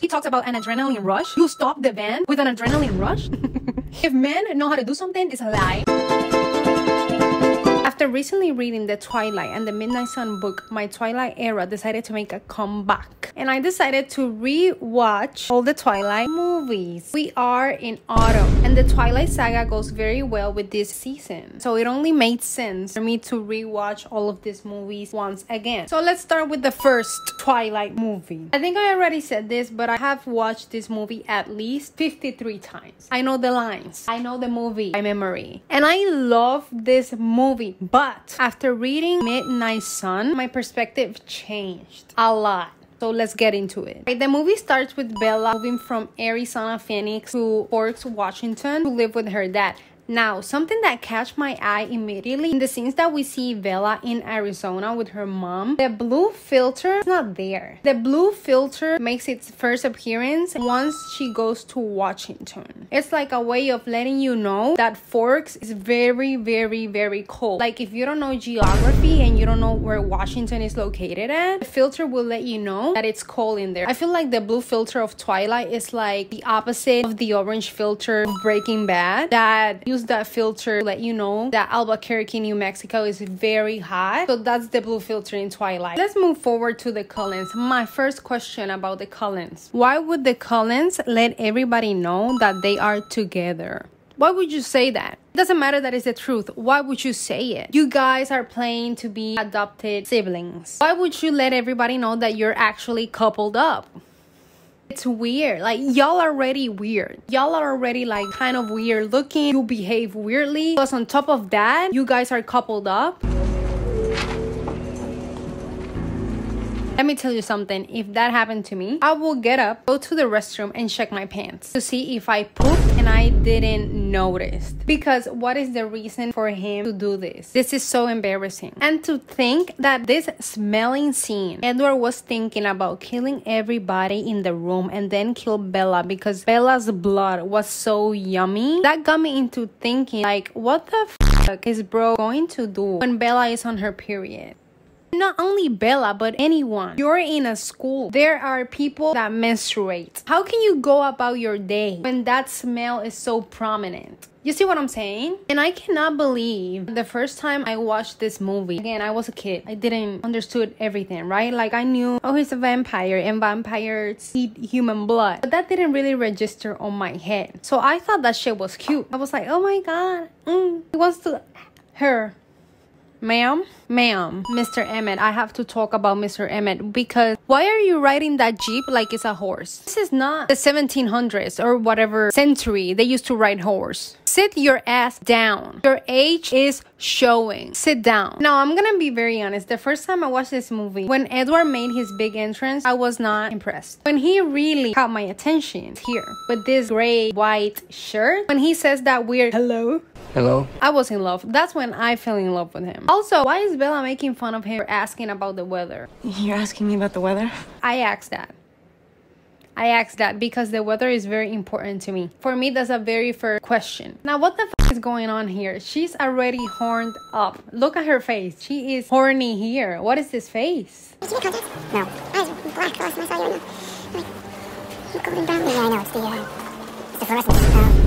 He talks about an adrenaline rush. You stop the van with an adrenaline rush? If men know how to do something, it's a lie. After recently reading the Twilight and the Midnight Sun book, my Twilight era decided to make a comeback. And I decided to re-watch all the Twilight movies. We are in autumn, and the Twilight saga goes very well with this season. So it only made sense for me to re-watch all of these movies once again. So let's start with the first Twilight movie. I think I already said this, but I have watched this movie at least 53 times. I know the lines. I know the movie by memory. And I love this movie. But after reading Midnight Sun, my perspective changed a lot. So let's get into it. Right, the movie starts with Bella moving from Arizona, Phoenix to Forks, Washington to live with her dad. Now, something that catch my eye immediately in the scenes that we see Bella in Arizona with her mom, the blue filter is not there. The blue filter makes its first appearance once she goes to Washington. It's like a way of letting you know that Forks is very, very, very cold. Like if you don't know geography and you don't know where Washington is located at, the filter will let you know that it's cold in there. I feel like the blue filter of Twilight is like the opposite of the orange filter of Breaking Bad, that use that filter to let you know that Albuquerque, New Mexico is very hot. So that's the blue filter in Twilight. Let's move forward to the Cullens. My first question about the Cullens. Why would the Cullens let everybody know that they are together? Why would you say that? It doesn't matter that it's the truth. Why would you say it? You guys are playing to be adopted siblings. Why would you let everybody know that you're actually coupled up? It's weird. Like, y'all are already weird. Y'all are already like kind of weird looking. You behave weirdly. Plus on top of that, you guys are coupled up. Let me tell you something. If that happened to me, I will get up, go to the restroom and check my pants to see if I pooped and I didn't notice. Because what is the reason for him to do this? This is so embarrassing. And to think that this smelling scene, Edward was thinking about killing everybody in the room and then kill Bella because Bella's blood was so yummy. That got me into thinking like, what the fuck is bro going to do when Bella is on her period? Not only Bella, but anyone. You're in a school. There are people that menstruate. How can you go about your day when that smell is so prominent? You see what I'm saying? And I cannot believe the first time I watched this movie. Again, I was a kid. I didn't understood everything, right? Like I knew, oh, he's a vampire and vampires eat human blood. But that didn't really register on my head. So I thought that shit was cute. I was like, oh my God. He wants to... Her. Ma'am, Mr. Emmett, I have to talk about Mr. Emmett because why are you riding that Jeep like it's a horse? This is not the 1700s or whatever century they used to ride horse. Sit your ass down. Your age is showing. Sit down. Now, I'm gonna be very honest. The first time I watched this movie, when Edward made his big entrance, I was not impressed. When he really caught my attention here with this gray white shirt, when he says that weird hello, I was in love. That's when I fell in love with him. Also, why is Bella making fun of him for asking about the weather? You're asking me about the weather? I asked that because the weather is very important to me. For me, that's a very fair question. Now, what the f is going on here? She's already horned up. Look at her face. She is horny here. What is this face? Did you make contacts? No. Eyes are black. Last time I saw you, like, you golden brown. Yeah, I know. It's the fluorescent.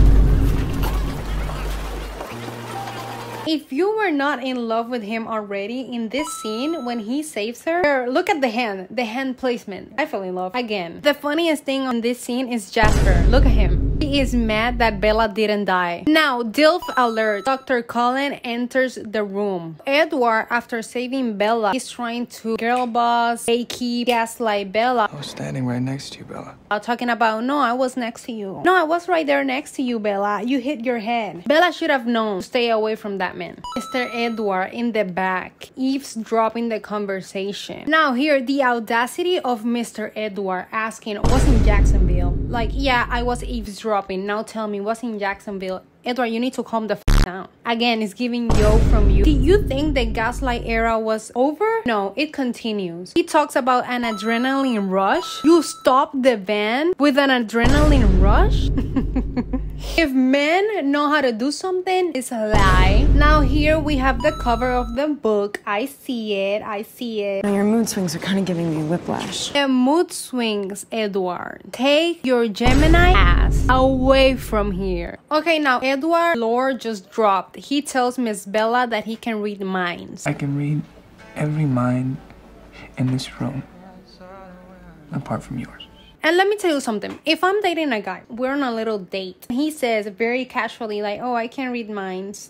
If you were not in love with him already in this scene when he saves her, look at the hand placement. I fell in love again. The funniest thing on this scene is Jasper. Look at him. He is mad that Bella didn't die. Now, DILF alert. Dr. Cullen enters the room. Edward, after saving Bella, is trying to girl boss, gatekeep, gaslight Bella. I was standing right next to you, Bella. Talking about, no, I was next to you. No, I was right there next to you, Bella. You hit your head. Bella should have known to stay away from that man. Mr. Edward in the back, eavesdropping the conversation. Now here, the audacity of Mr. Edward asking, what's in Jacksonville? Like, yeah, I was eavesdropping. Now tell me, what's in Jacksonville? Edward, you need to calm the f down. Again, it's giving yo from you. Did you think the gaslight era was over? No, it continues. He talks about an adrenaline rush. You stopped the van with an adrenaline rush? If men know how to do something, it's a lie. Now here we have the cover of the book. I see it. Now your mood swings are kind of giving me whiplash. The mood swings, Edward. Take your Gemini ass away from here. Okay, now Edward lore just dropped. He tells Miss Bella that he can read minds. I can read every mind in this room, apart from yours. And let me tell you something. If I'm dating a guy, we're on a little date. He says very casually like, oh, I can read minds.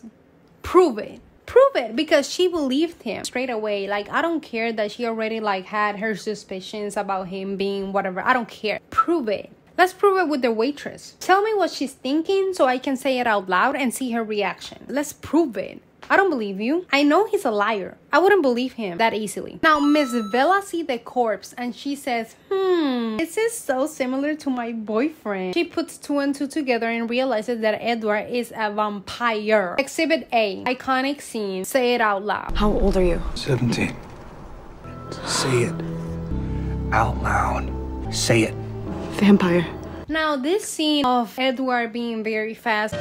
Prove it. Prove it, because she believed him straight away. Like, I don't care that she already like had her suspicions about him being whatever. I don't care. Prove it. Let's prove it with the waitress. Tell me what she's thinking so I can say it out loud and see her reaction. Let's prove it. I don't believe you. I know he's a liar. I wouldn't believe him that easily. Now, Miss Bella sees the corpse and she says, this is so similar to my boyfriend. She puts 2 and 2 together and realizes that Edward is a vampire. Exhibit A, iconic scene. Say it out loud. How old are you? 17. Say it out loud. Say it. Vampire. Now, this scene of Edward being very fast.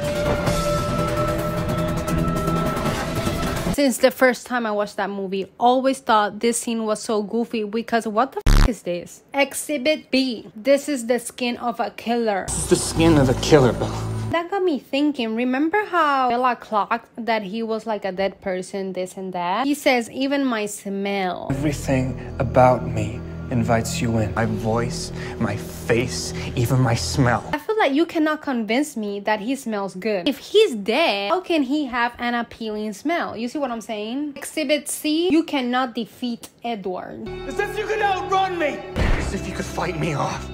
Since the first time I watched that movie, always thought this scene was so goofy because what the f is this? Exhibit B. This is the skin of a killer. This is the skin of a killer, Bella. That got me thinking. Remember how Bella clocked that he was like a dead person, this and that? He says, even my smell. Everything about me invites you in. My voice, my face, even my smell. I feel like you cannot convince me that he smells good. If he's dead, how can he have an appealing smell? You see what I'm saying? Exhibit C, you cannot defeat Edward. As if you could outrun me! As if you could fight me off.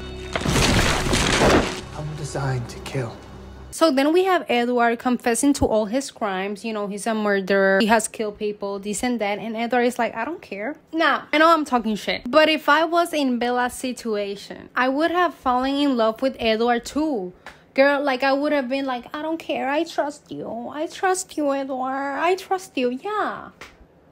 I'm designed to kill. So then we have Edward confessing to all his crimes. You know, he's a murderer. He has killed people, this and that. And Edward is like, I don't care. Now, I know I'm talking shit. But if I was in Bella's situation, I would have fallen in love with Edward too. Girl, like I would have been like, I don't care. I trust you. I trust you, Edward. I trust you. Yeah.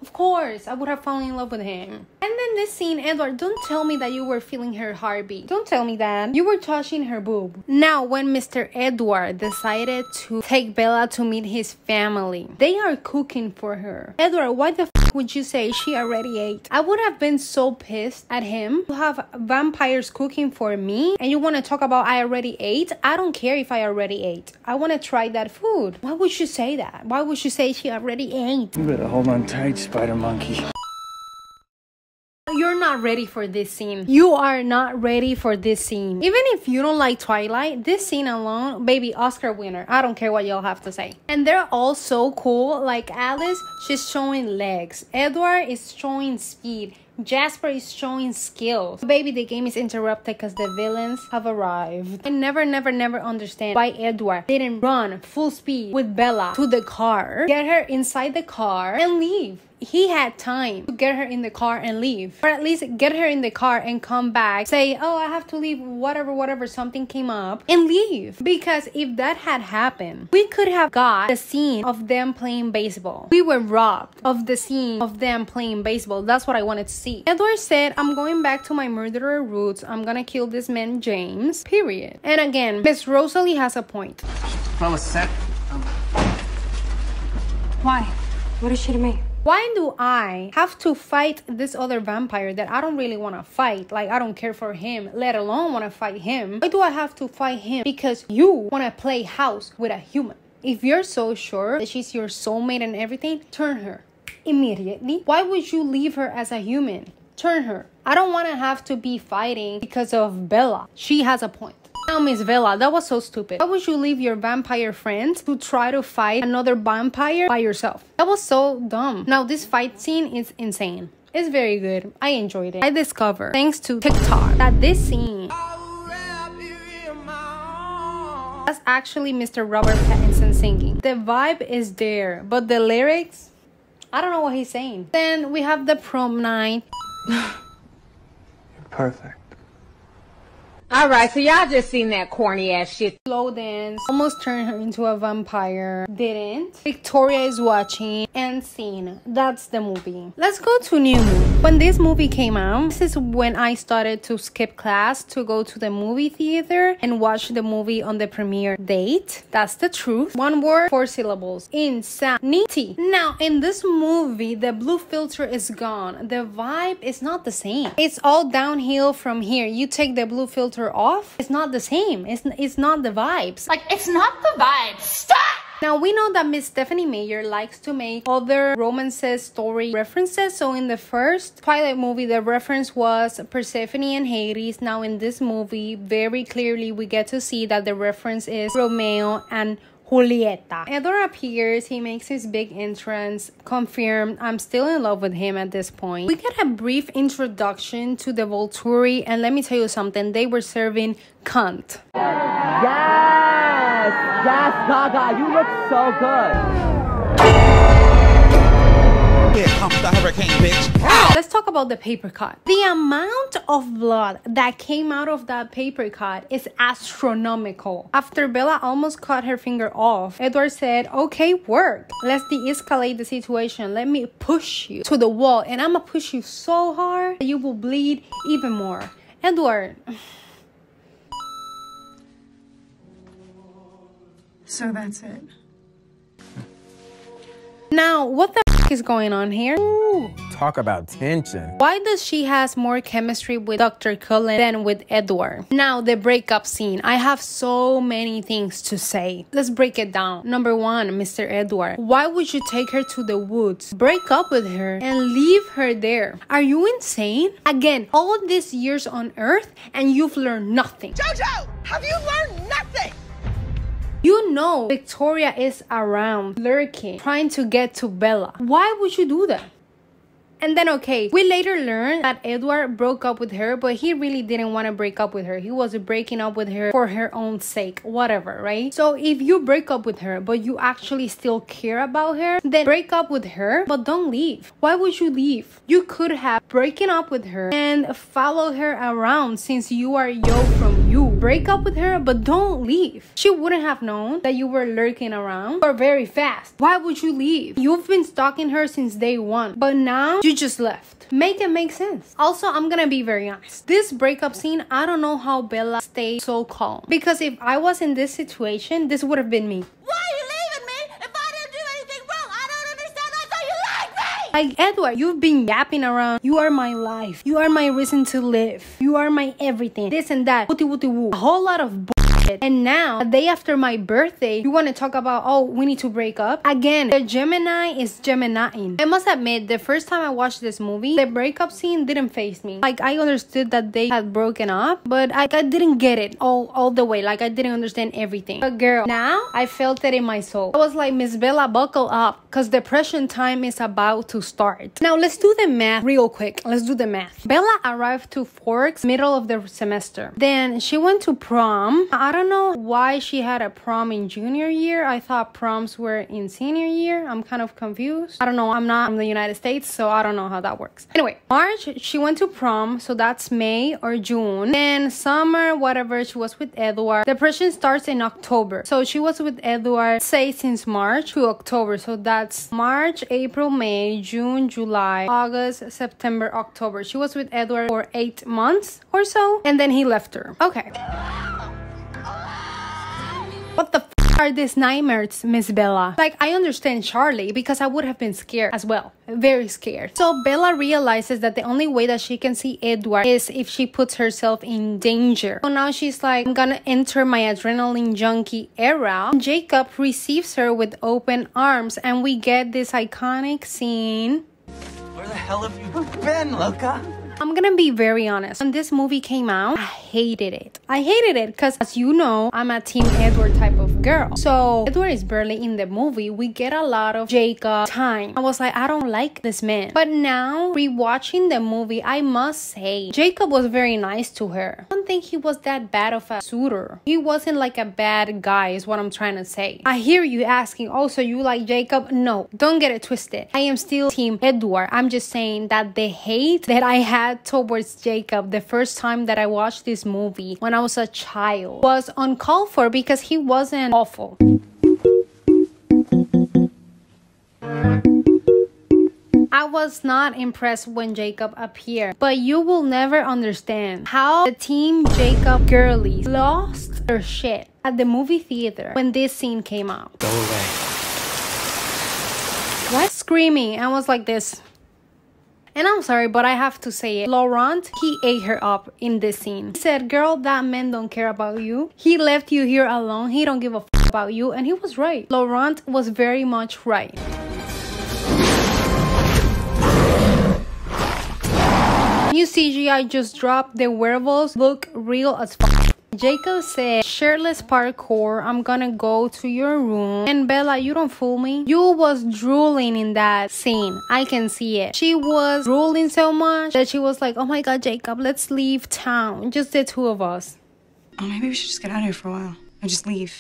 Of course, I would have fallen in love with him. And then this scene, Edward, don't tell me that you were feeling her heartbeat. Don't tell me that. You were touching her boob. Now, when Mr. Edward decided to take Bella to meet his family, they are cooking for her. Edward, why the f would you say she already ate? I would have been so pissed at him to have vampires cooking for me. And you want to talk about I already ate? I don't care if I already ate. I want to try that food. Why would you say that? Why would you say she already ate? You better hold on tight, Spider Monkey. You're not ready for this scene. You are not ready for this scene. Even if you don't like Twilight, this scene alone, baby, Oscar winner. I don't care what y'all have to say. And they're all so cool. Like Alice, she's showing legs. Edward is showing speed. Jasper is showing skills. Baby, the game is interrupted because the villains have arrived. I never understand why Edward didn't run full speed with Bella to the car, get her inside the car, and leave. He had time to get her in the car and leave. Or at least get her in the car and come back, say, oh, I have to leave, whatever, something came up, and leave. Because if that had happened, we could have got the scene of them playing baseball. We were robbed of the scene of them playing baseball. That's what I wanted to see. Edward said, I'm going back to my murderer roots. I'm gonna kill this man, James, period. And again, Miss Rosalie has a point. Well, set. Why? What is she to me? Why do I have to fight this other vampire that I don't really want to fight? Like, I don't care for him, let alone want to fight him. Why do I have to fight him? Because you want to play house with a human. If you're so sure that she's your soulmate and everything, turn her immediately. Why would you leave her as a human? Turn her. I don't want to have to be fighting because of Bella. She has a point. Now, Miss Bella, that was so stupid. Why would you leave your vampire friends to try to fight another vampire by yourself? That was so dumb. Now, this fight scene is insane. It's very good. I enjoyed it. I discovered, thanks to TikTok, that this scene, that's actually Mr. Robert Pattinson singing. The vibe is there, but the lyrics, I don't know what he's saying. Then we have the prom night. You're perfect. All right, so y'all just seen that corny ass shit. Slow dance, almost turned her into a vampire. Didn't. Victoria is watching and scene. That's the movie. Let's go to New Moon. When this movie came out, this is when I started to skip class to go to the movie theater and watch the movie on the premiere date. That's the truth. One word, 4 syllables. Insanity. Now, in this movie, the blue filter is gone. The vibe is not the same. It's all downhill from here. You take the blue filter off, it's not the same. It's not the vibes. Like, it's not the vibes. Stop! Now, we know that Miss Stephanie Meyer likes to make other romances, story references. So in the first Twilight movie, the reference was Persephone and Hades. Now in this movie, very clearly we get to see that the reference is Romeo and Julieta. Edward appears, he makes his big entrance, confirmed I'm still in love with him at this point. We get a brief introduction to the Volturi, and let me tell you something, they were serving cunt. Yes, Gaga, you look so good. Here comes the hurricane, bitch. Let's talk about the paper cut. The amount of blood that came out of that paper cut is astronomical. After Bella almost cut her finger off, Edward said, okay, work. Let's de-escalate the situation. Let me push you to the wall, and I'm gonna push you so hard that you will bleed even more. Edward. So that's it. Now, what the is going on here? Ooh, talk about tension. Why does she has more chemistry with Dr. Cullen than with Edward? Now, the breakup scene. I have so many things to say. Let's break it down. Number 1, Mr. Edward. Why would you take her to the woods, break up with her, and leave her there? Are you insane? Again, all these years on Earth, and you've learned nothing. Jojo, have you learned nothing? You know Victoria is around, lurking, trying to get to Bella. Why would you do that? And then, okay, we later learned that Edward broke up with her, but he really didn't want to break up with her. He was breaking up with her for her own sake, whatever, right? So if you break up with her, but you actually still care about her, then break up with her, but don't leave. Why would you leave? You could have broken up with her and followed her around since you are yo from you. Break up with her, but don't leave. She wouldn't have known that you were lurking around or very fast. Why would you leave? You've been stalking her since day 1, but now you just left. Make it make sense. Also, I'm gonna be very honest. This breakup scene, I don't know how Bella stayed so calm. Because if I was in this situation, this would have been me. Why are you leaving me if I didn't do anything wrong? I don't understand. I thought you liked me! Like, Edward, you've been yapping around. You are my life. You are my reason to live. You are my everything. This and that. Wooty wooty woo. A whole lot of bullshit. And now, a day after my birthday, you want to talk about, oh, we need to break up? Again, the Gemini is Geminiing. I must admit, the first time I watched this movie, the breakup scene didn't faze me. Like, I understood that they had broken up, but I didn't get it all the way. Like, I didn't understand everything. But girl, now, I felt it in my soul. I was like, Miss Bella, buckle up, because depression time is about to start. Now, let's do the math real quick. Let's do the math. Bella arrived to Forks middle of the semester. Then she went to prom. I don't know why she had a prom in junior year. I thought proms were in senior year. I'm kind of confused. I don't know. I'm not from the United States, so I don't know how that works. Anyway, March, she went to prom, so that's May or June. Then summer, whatever, she was with Edward. Depression starts in October. So she was with Edward, say, since March to October. So that's March, April, May, June, July, August, September, October. She was with Edward for 8 months or so, and then he left her. Okay. What the f are these nightmares, Miss Bella? Like, I understand Charlie because I would have been scared as well. Very scared. So Bella realizes that the only way that she can see Edward is if she puts herself in danger. So now she's like, I'm gonna enter my adrenaline junkie era. Jacob receives her with open arms, and we get this iconic scene. Where the hell have you been, Luca? I'm gonna be very honest. When this movie came out, I hated it. I hated it because, as you know, I'm a Team Edward type of girl. So Edward is barely in the movie. We get a lot of Jacob time. I was like, I don't like this man. But now, rewatching the movie, I must say, Jacob was very nice to her. I don't think he was that bad of a suitor. He wasn't like a bad guy, is what I'm trying to say. I hear you asking, oh, so you like Jacob? No, don't get it twisted. I am still Team Edward. I'm just saying that the hate that I had had towards Jacob the first time that I watched this movie when I was a child was uncalled for because he wasn't awful. I was not impressed when Jacob appeared, but you will never understand how the team Jacob girlies lost their shit at the movie theater when this scene came out. Go away. What? Screaming and was like this. And I'm sorry, but I have to say it. Laurent, he ate her up in this scene. He said, girl, that man don't care about you. He left you here alone. He don't give a f about you. And he was right. Laurent was very much right. New CGI just dropped. The werewolves look real as f. Jacob said, shirtless parkour, I'm gonna go to your room. And Bella, you don't fool me. You was drooling in that scene. I can see it. She was drooling so much that she was like, oh my god, Jacob, let's leave town. Just the two of us. Oh, maybe we should just get out of here for a while. Or just leave.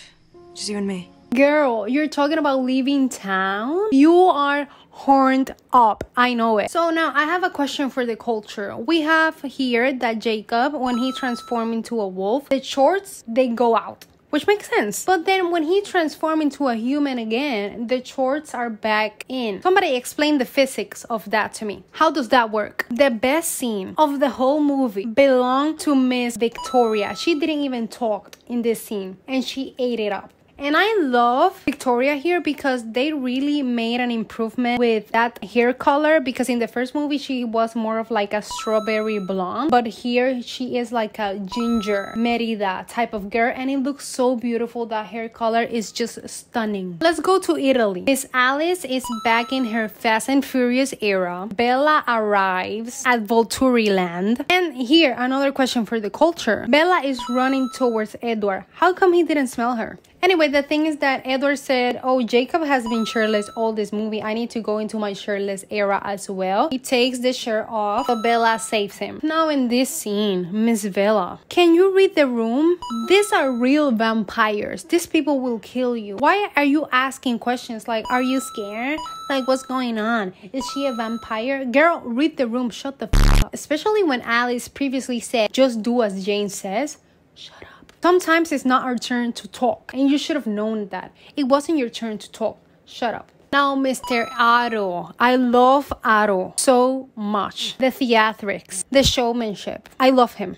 Just you and me. Girl, you're talking about leaving town? You are horned up. I know it. So now I have a question for the culture. We have here that Jacob, when he transformed into a wolf, the shorts, they go out, which makes sense. But then when he transformed into a human again, the shorts are back in. Somebody explain the physics of that to me. How does that work? The best scene of the whole movie belonged to Miss Victoria. She didn't even talk in this scene and she ate it up. And I love Victoria here because they really made an improvement with that hair color, because in the first movie she was more of like a strawberry blonde, but here she is like a ginger Merida type of girl, and it looks so beautiful. That hair color is just stunning. Let's go to Italy. Miss Alice is back in her Fast and Furious era. Bella arrives at Volturiland, and here another question for the culture. Bella is running towards Edward. How come he didn't smell her? Anyway, the thing is that Edward said, oh, Jacob has been shirtless all this movie. I need to go into my shirtless era as well. He takes the shirt off, but Bella saves him. Now in this scene, Miss Bella, can you read the room? These are real vampires. These people will kill you. Why are you asking questions like, are you scared? Like, what's going on? Is she a vampire? Girl, read the room. Shut the f up. Especially when Alice previously said, just do as Jane says. Shut up. Sometimes it's not our turn to talk, and you should have known that. It wasn't your turn to talk. Shut up. Now, Mr. Otto. I love Otto so much. The theatrics, the showmanship. I love him.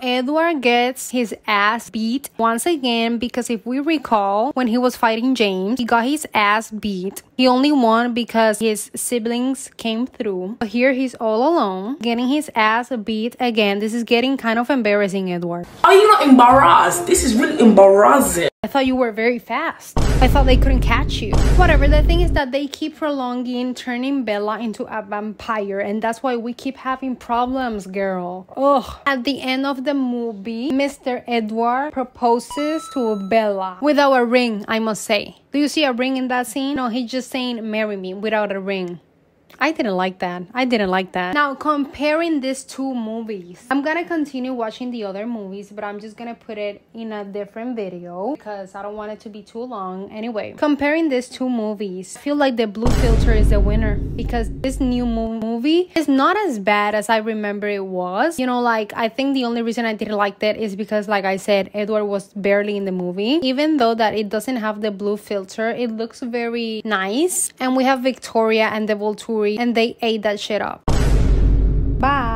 Edward gets his ass beat once again, because if we recall, when he was fighting James, he got his ass beat. He only won because his siblings came through. But here he's all alone, getting his ass beat again. This is getting kind of embarrassing, Edward. Are you not embarrassed? This is really embarrassing. I thought you were very fast. I thought they couldn't catch you. Whatever, the thing is that they keep prolonging turning Bella into a vampire, and that's why we keep having problems, girl. Ugh. At the end of the movie, Mr. Edward proposes to Bella without a ring, I must say. Do you see a ring in that scene? No, he's just saying marry me without a ring. I didn't like that. I didn't like that. Now, comparing these two movies, I'm gonna continue watching the other movies, but I'm just gonna put it in a different video because I don't want it to be too long. Anyway, comparing these two movies, I feel like the blue filter is the winner, because this new movie is not as bad as I remember it was. You know, like, I think the only reason I didn't like that is because, like I said, Edward was barely in the movie. Even though that it doesn't have the blue filter, it looks very nice. And we have Victoria and the Volturi, and they ate that shit up. Bye.